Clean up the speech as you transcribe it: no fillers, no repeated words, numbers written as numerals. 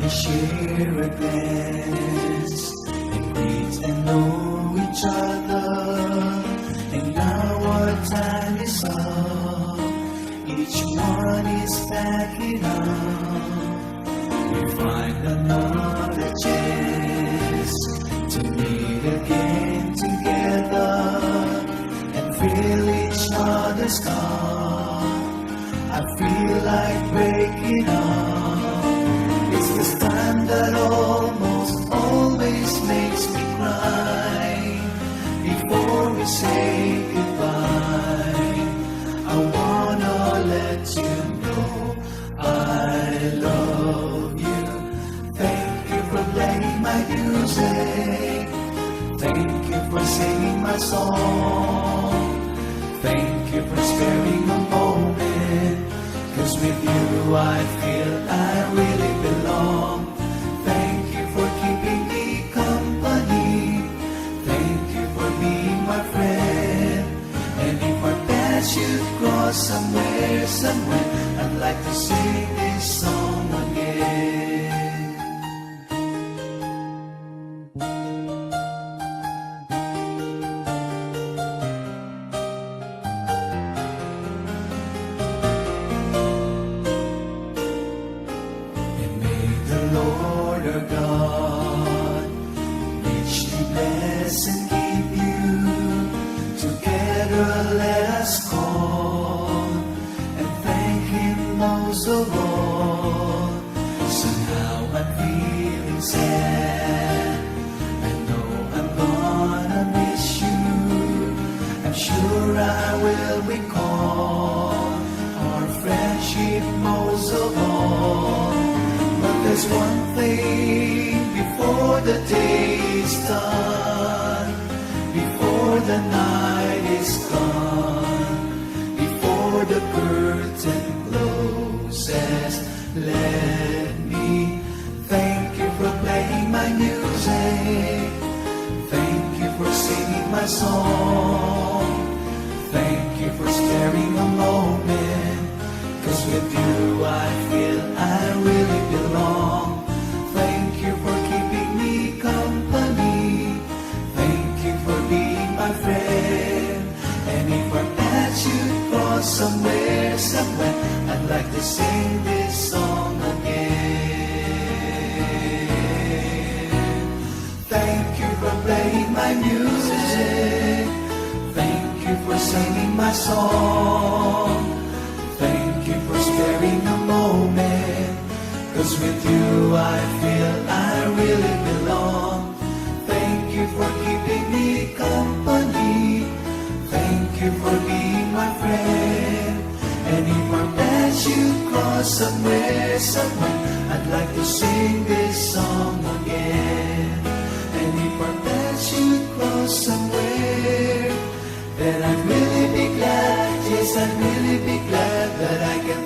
share a glance and greet and know each other. And now our time is up, each one is packing up. We find another chance to meet again together and fill each other's cup. I feel like breaking up. It's this time that almost always makes me cry. Before we say goodbye, I wanna let you know I love you. Thank you for playing my music. Thank you for singing my song. Thank you for sparing a moment, 'cause with you I feel I really belong. Thank you for keeping me company. Thank you for being my friend. And if our paths should cross somewhere, I'd like to sing this song again. Lord our God, richly bless and keep you. Together let us call and thank Him most of all. So now I'm feeling sad, I know I'm gonna miss you. I'm sure I will recall our friendship most of all. There's one thing before the day is done, before the night is gone, before the curtain closes. Let me thank you for playing my music. Thank you for singing my song. Thank you for sparing a moment, 'cause with you I feel I really belong. Thank you for keeping me company. Thank you for being my friend. And if our paths should cross somewhere, I'd like to sing this song again. Thank you for playing my music. Thank you for singing my song. Thank you for sparing a moment, 'cause with you I feel I really belong. Thank you for keeping me company. Thank you for being my friend. And if our paths should cross somewhere, I'd like to sing this song again. And if our paths should cross somewhere, then I'd really be glad, yes, I'd really be glad that I can